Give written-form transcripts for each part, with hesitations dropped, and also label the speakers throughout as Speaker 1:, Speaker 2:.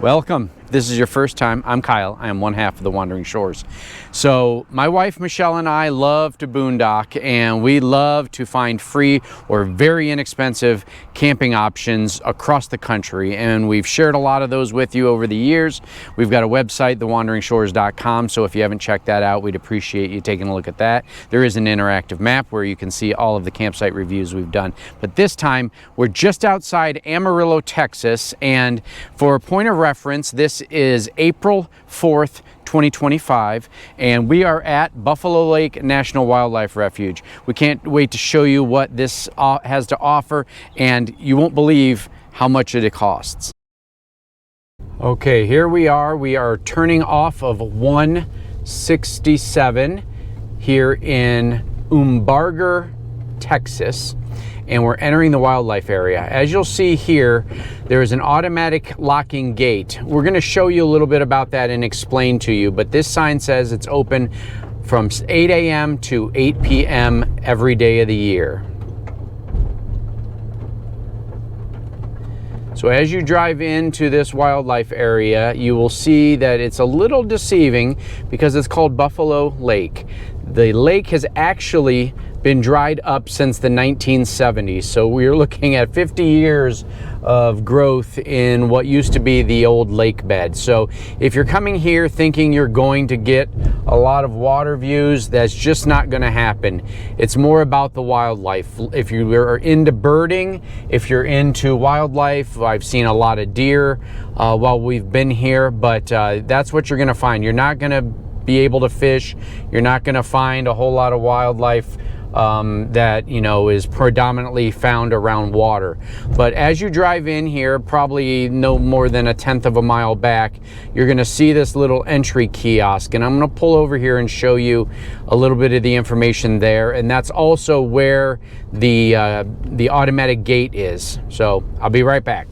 Speaker 1: Welcome. If this is your first time, I'm Kyle. I am one half of the Wandering Shores. So my wife Michelle and I love to boondock, and we love to find free or very inexpensive camping options across the country, and we've shared a lot of those with you over the years. We've got a website, thewanderingshores.com, so if you haven't checked that out, we'd appreciate you taking a look at that. There is an interactive map where you can see all of the campsite reviews we've done, but this time we're just outside Amarillo, Texas, and for a point of reference, this is April 4th, 2025, and we are at Buffalo Lake National Wildlife Refuge. We can't wait to show you what this has to offer, and you won't believe how much it costs. Okay, here we are. We are turning off of 167 here in Umbarger, Texas, and we're entering the wildlife area. As you'll see here, there is an automatic locking gate. We're going to show you a little bit about that and explain to you, but this sign says it's open from 8 a.m. to 8 p.m. every day of the year. So as you drive into this wildlife area, you will see that it's a little deceiving because it's called Buffalo Lake. The lake has actually been dried up since the 1970s, so we're looking at 50 years of growth in what used to be the old lake bed. So if you're coming here thinking you're going to get a lot of water views, that's just not going to happen. It's more about the wildlife. If you are into birding, if you're into wildlife, I've seen a lot of deer while we've been here, but that's what you're going to find. You're not going to be able to fish. You're not going to find a whole lot of wildlife that, you know, is predominantly found around water. But as you drive in here, probably no more than a 1/10 of a mile back, you're going to see this little entry kiosk, and I'm going to pull over here and show you a little bit of the information there, and that's also where the automatic gate is. So I'll be right back.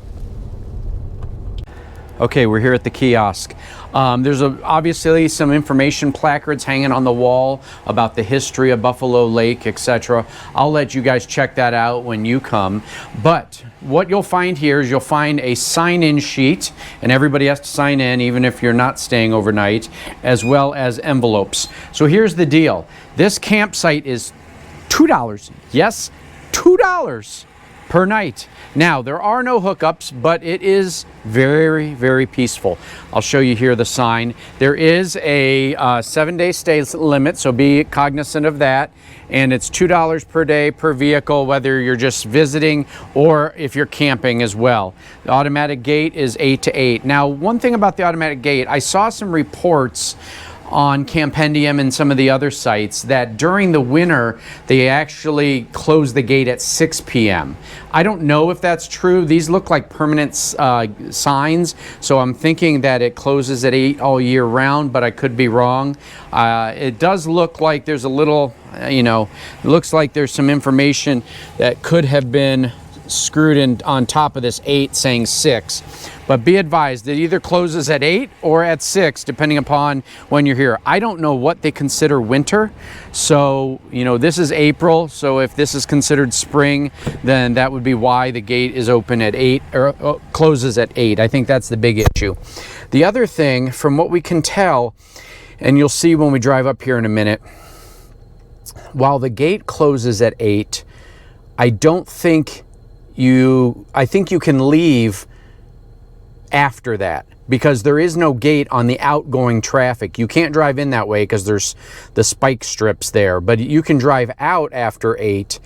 Speaker 1: Okay, we're here at the kiosk. There's obviously some information placards hanging on the wall about the history of Buffalo Lake, etc. I'll let you guys check that out when you come. But what you'll find here is you'll find a sign-in sheet, and everybody has to sign in even if you're not staying overnight, as well as envelopes. So here's the deal. This campsite is $2. Yes, $2 per night. Now, there are no hookups, but it is very, very peaceful. I'll show you here the sign. There is a 7-day stay limit, so be cognizant of that. And it's $2 per day per vehicle, whether you're just visiting or if you're camping as well. The automatic gate is 8 to 8. Now, one thing about the automatic gate, I saw some reports on Campendium and some of the other sites that during the winter they actually close the gate at 6 p.m. I don't know if that's true. These look like permanent signs, so I'm thinking that it closes at 8 all year round, but I could be wrong. It does look like there's a little, it looks like there's some information that could have been screwed in on top of this 8 saying 6. But be advised, it either closes at 8 or at 6, depending upon when you're here. I don't know what they consider winter. So, this is April. So if this is considered spring, then that would be why the gate is open at 8 or closes at 8. I think that's the big issue. The other thing, from what we can tell, and you'll see when we drive up here in a minute, while the gate closes at 8, I think you can leave after that, because there is no gate on the outgoing traffic. You can't drive in that way because there's the spike strips there, but you can drive out after 8,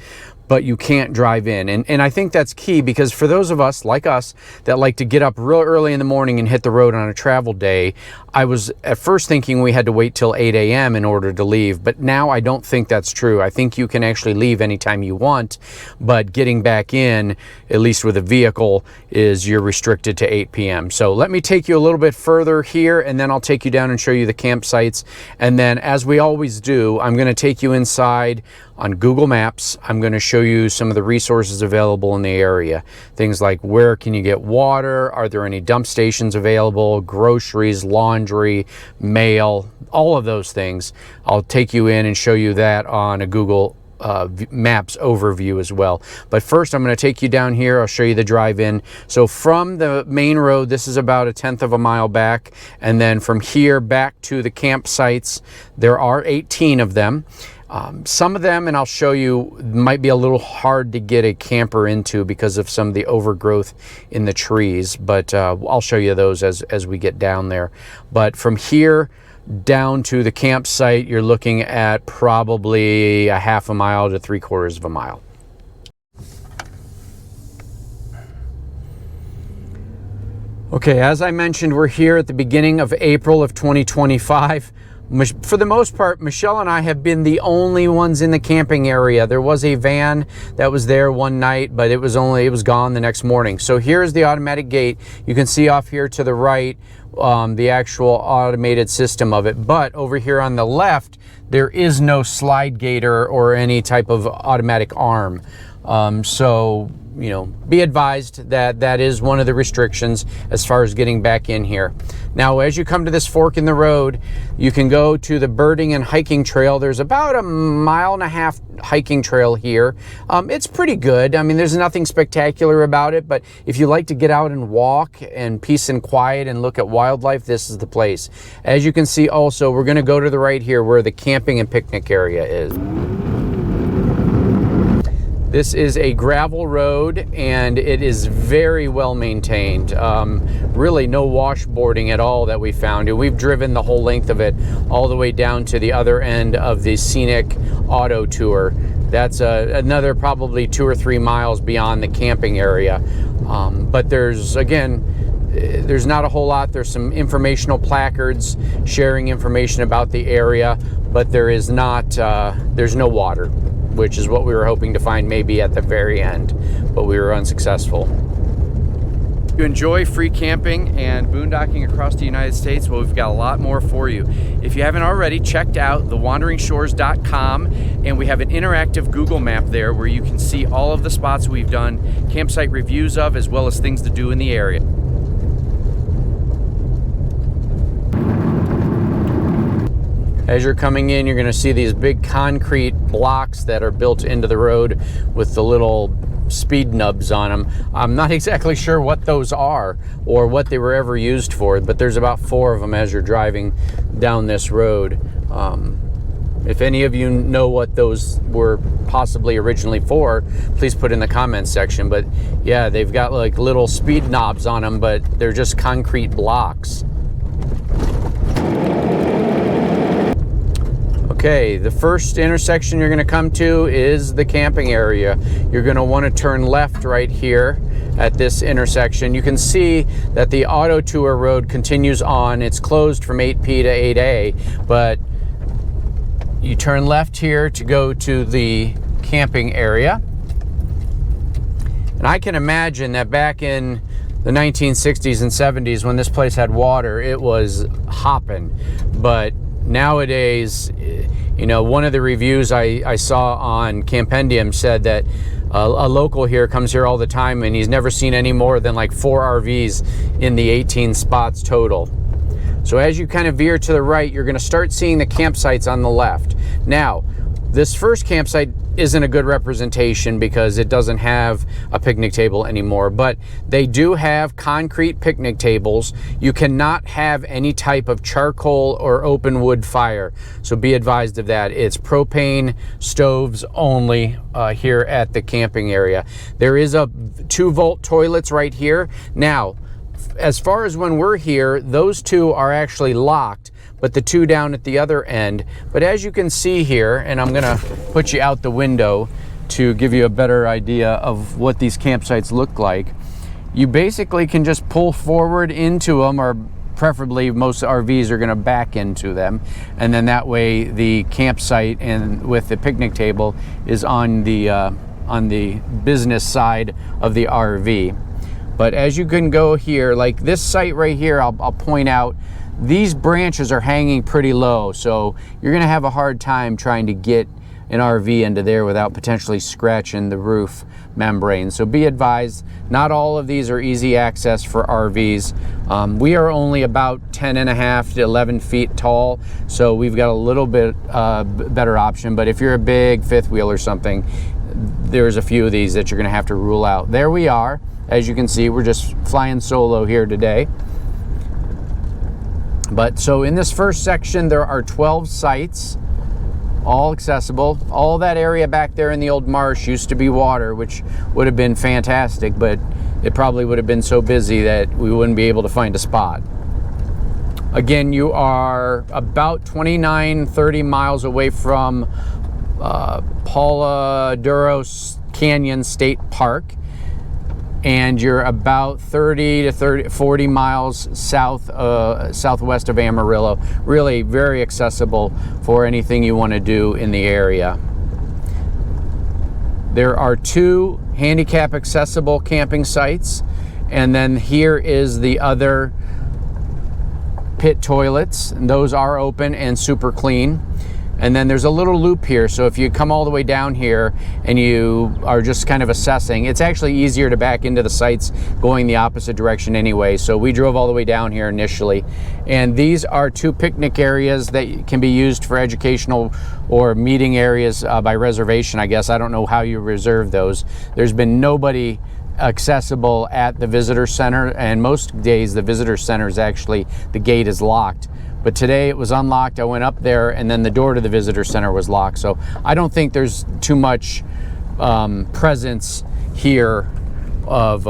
Speaker 1: but you can't drive in. And I think that's key, because for those of us like us that like to get up real early in the morning and hit the road on a travel day, I was at first thinking we had to wait till 8 a.m. in order to leave, but now I don't think that's true. I think you can actually leave anytime you want, but getting back in, at least with a vehicle, is you're restricted to 8 p.m. So let me take you a little bit further here, and then I'll take you down and show you the campsites. And then, as we always do, I'm going to take you inside on Google Maps. I'm going to show you some of the resources available in the area. Things like where can you get water, are there any dump stations available, groceries, laundry, mail, all of those things. I'll take you in and show you that on a Google maps overview as well. But first I'm going to take you down here. I'll show you the drive-in. So from the main road, this is about 1/10 of a mile back, and then from here back to the campsites, there are 18 of them. Some of them, and I'll show you, might be a little hard to get a camper into because of some of the overgrowth in the trees, but I'll show you those as we get down there. But from here down to the campsite, you're looking at probably 1/2 mile to 3/4 of a mile. Okay, as I mentioned, we're here at the beginning of April of 2025. For the most part, Michelle and I have been the only ones in the camping area. There was a van that was there one night, but it was gone the next morning. So here's the automatic gate. You can see off here to the right the actual automated system of it. But over here on the left, there is no slide gate or any type of automatic arm. So, you know, be advised that that is one of the restrictions as far as getting back in here. Now, as you come to this fork in the road, you can go to the birding and hiking trail. There's about 1.5 mile hiking trail here. It's pretty good. I mean, there's nothing spectacular about it, but if you like to get out and walk and peace and quiet and look at wildlife, this is the place. As you can see also, we're going to go to the right here where the camping and picnic area is. This is a gravel road and it is very well maintained. Really no washboarding at all that we found. And we've driven the whole length of it all the way down to the other end of the scenic auto tour. That's another probably 2 or 3 miles beyond the camping area. But there's not a whole lot. There's some informational placards sharing information about the area, but there's no water, which is what we were hoping to find maybe at the very end, but we were unsuccessful. If you enjoy free camping and boondocking across the United States, well, we've got a lot more for you. If you haven't already, checked out thewanderingshores.com, and we have an interactive Google map there where you can see all of the spots we've done campsite reviews of, as well as things to do in the area. As you're coming in, you're going to see these big concrete blocks that are built into the road with the little speed nubs on them. I'm not exactly sure what those are or what they were ever used for, but there's about 4 of them as you're driving down this road. If any of you know what those were possibly originally for, please put in the comments section. But yeah, they've got like little speed knobs on them, but they're just concrete blocks. Okay, the first intersection you're going to come to is the camping area. You're going to want to turn left right here at this intersection. You can see that the auto tour road continues on. It's closed from 8P to 8A, but you turn left here to go to the camping area. And I can imagine that back in the 1960s and 70s when this place had water, it was hopping. But nowadays, you know, one of the reviews I saw on Campendium said that a local here comes here all the time and he's never seen any more than like 4 RVs in the 18 spots total. So as you kind of veer to the right, you're going to start seeing the campsites on the left. Now, this first campsite isn't a good representation because it doesn't have a picnic table anymore, but they do have concrete picnic tables. You cannot have any type of charcoal or open wood fire, so be advised of that. It's propane stoves only here at the camping area. There is a 2-volt toilets right here. Now, as far as when we're here, those 2 are actually locked, but the 2 down at the other end. But as you can see here, and I'm gonna put you out the window to give you a better idea of what these campsites look like, you basically can just pull forward into them, or preferably most RVs are gonna back into them, and then that way the campsite and with the picnic table is on the business side of the RV. But as you can go here, like this site right here, I'll point out, these branches are hanging pretty low, so you're going to have a hard time trying to get an RV into there without potentially scratching the roof membrane. So be advised, not all of these are easy access for RVs. We are only about 10.5 to 11 feet tall, so we've got a little bit better option. But if you're a big fifth wheel or something, there's a few of these that you're going to have to rule out. There we are. As you can see, we're just flying solo here today. But so in this first section, there are 12 sites, all accessible. All that area back there in the old marsh used to be water, which would have been fantastic, but it probably would have been so busy that we wouldn't be able to find a spot. Again, you are about 29-30 miles away from Paula Duros Canyon State Park, and you're about 30 to 40 miles southwest of Amarillo. Really very accessible for anything you want to do in the area. There are 2 handicap accessible camping sites, and then here is the other pit toilets, and those are open and super clean. And then there's a little loop here, so if you come all the way down here and you are just kind of assessing, it's actually easier to back into the sites going the opposite direction anyway. So we drove all the way down here initially, and these are 2 picnic areas that can be used for educational or meeting areas by reservation, I guess. I don't know how you reserve those. There's been nobody accessible at the visitor center, and most days the visitor center is actually, the gate is locked. But today it was unlocked. I went up there, and then the door to the visitor center was locked. So I don't think there's too much presence here of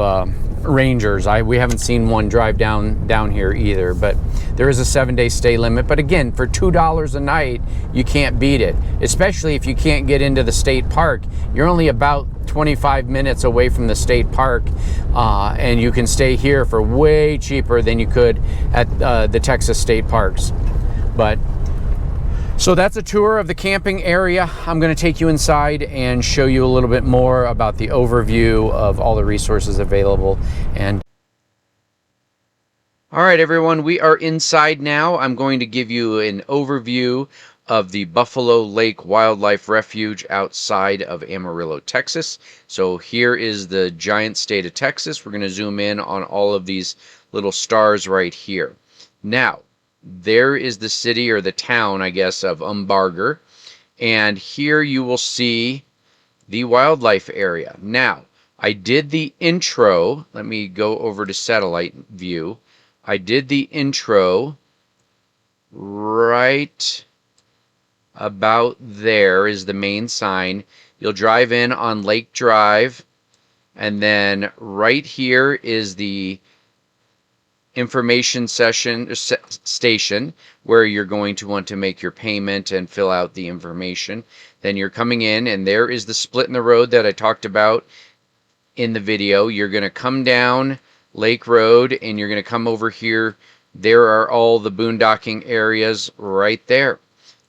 Speaker 1: rangers. We haven't seen one drive down here either. But there is a 7-day stay limit. But again, for $2 a night, you can't beat it. Especially if you can't get into the state park. You're only about 25 minutes away from the state park, and you can stay here for way cheaper than you could at the Texas state parks. But so that's a tour of the camping area. I'm going to take you inside and show you a little bit more about the overview of all the resources available. And all right, everyone, we are inside now. I'm going to give you an overview of the Buffalo Lake Wildlife Refuge outside of Amarillo, Texas. So here is the giant state of Texas. We're going to zoom in on all of these little stars right here. Now, there is the city, or the town, I guess, of Umbarger. And here you will see the wildlife area. Now, I did the intro. Let me go over to satellite view. I did the intro right about there is the main sign. You'll drive in on Lake Drive, and then right here is the information station where you're going to want to make your payment and fill out the information. Then you're coming in, and there is the split in the road that I talked about in the video. You're going to come down Lake Road, and you're going to come over here. There are all the boondocking areas right there.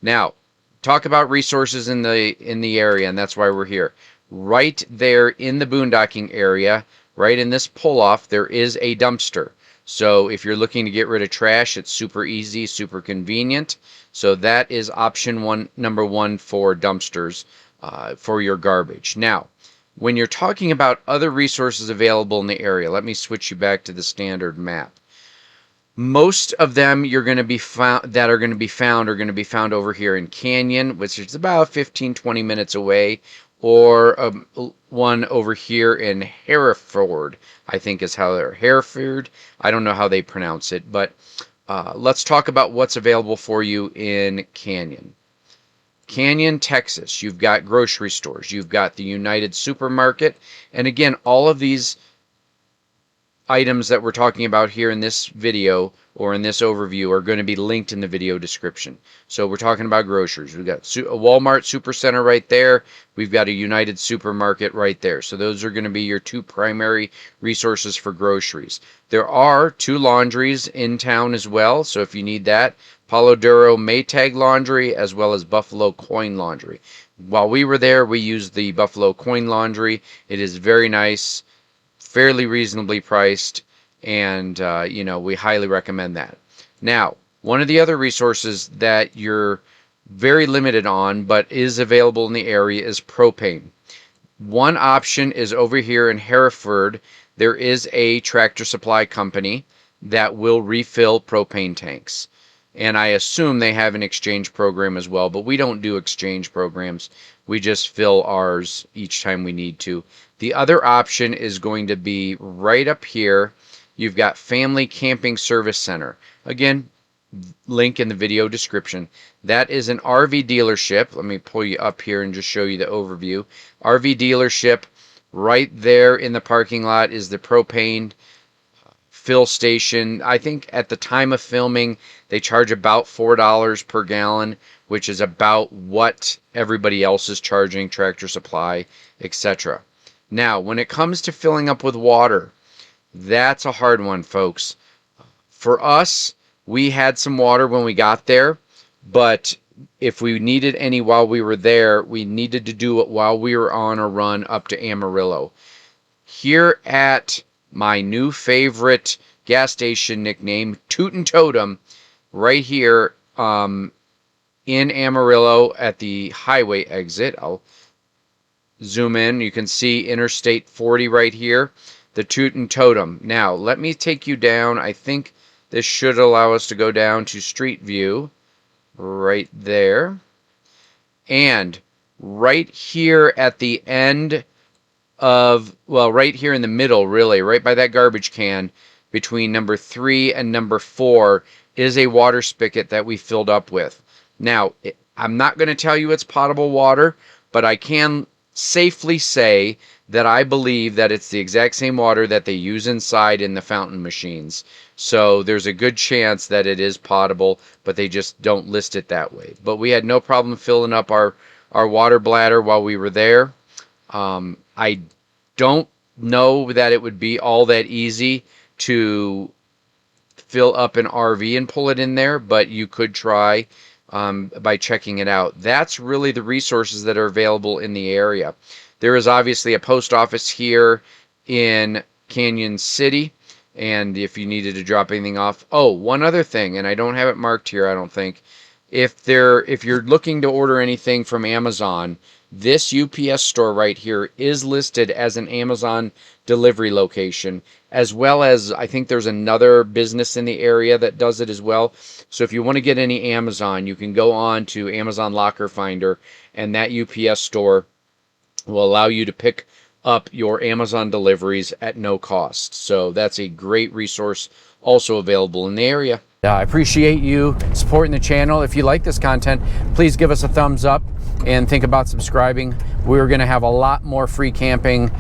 Speaker 1: Now, talk about resources in the area, and that's why we're here. Right there in the boondocking area, right in this pull-off, there is a dumpster. So if you're looking to get rid of trash, it's super easy, super convenient. So that is option number one for dumpsters for your garbage. Now, when you're talking about other resources available in the area, let me switch you back to the standard map. Most of them are going to be found over here in Canyon, which is about 15-20 minutes away, or one over here in Hereford, I think is how they're Hereford. I don't know how they pronounce it, but let's talk about what's available for you in Canyon. Canyon, Texas, you've got grocery stores, you've got the United Supermarket, and again, all of these items that we're talking about here in this video or in this overview are going to be linked in the video description. So we're talking about groceries. We've got a Walmart Supercenter right there. We've got a United Supermarket right there. So those are going to be your 2 primary resources for groceries. There are 2 laundries in town as well. So if you need that, Palo Duro Maytag Laundry as well as Buffalo Coin Laundry. While we were there, we used the Buffalo Coin Laundry. It is very nice, fairly reasonably priced, and we highly recommend that. Now, one of the other resources that you're very limited on, but is available in the area, is propane. One option is over here in Hereford. There is a Tractor Supply company that will refill propane tanks. And I assume they have an exchange program as well, but we don't do exchange programs. We just fill ours each time we need to. The other option is going to be right up here. You've got Family Camping Service Center. Again, link in the video description. That is an RV dealership. Let me pull you up here and just show you the overview. RV dealership. Right there in the parking lot is the propane fill station. I think at the time of filming, they charge about $4 per gallon, which is about what everybody else is charging, Tractor Supply, etc. Now, when it comes to filling up with water, that's a hard one, folks. For us, we had some water when we got there, but if we needed any while we were there, we needed to do it while we were on a run up to Amarillo. Here at my new favorite gas station nickname, Tootin' Totem, right here in Amarillo at the highway exit. I'll zoom in. You can see Interstate 40 right here, the Tootin' Totem. Now, let me take you down. I think this should allow us to go down to Street View right there. And right here at the end of, well, right here in the middle, really, right by that garbage can, between number 3 and number 4, is a water spigot that we filled up with. Now, I'm not going to tell you it's potable water, but I can safely say that I believe that it's the exact same water that they use inside in the fountain machines. So there's a good chance that it is potable, but they just don't list it that way. But we had no problem filling up our water bladder while we were there. I don't know that it would be all that easy to fill up an RV and pull it in there, but you could try by checking it out. That's really the resources that are available in the area. There is obviously a post office here in Canyon City, and if you needed to drop anything off. Oh, one other thing, and I don't have it marked here, I don't think. If you're looking to order anything from Amazon, this UPS store right here is listed as an Amazon delivery location, as well as I think there's another business in the area that does it as well. So if you want to get any Amazon, you can go on to Amazon Locker Finder, and that UPS store will allow you to pick up your Amazon deliveries at no cost. So that's a great resource also available in the area. I appreciate you supporting the channel. If you like this content, please give us a thumbs up and think about subscribing. We're going to have a lot more free camping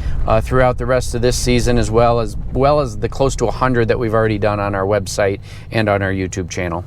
Speaker 1: throughout the rest of this season, as well as the close to 100 that we've already done on our website and on our YouTube channel.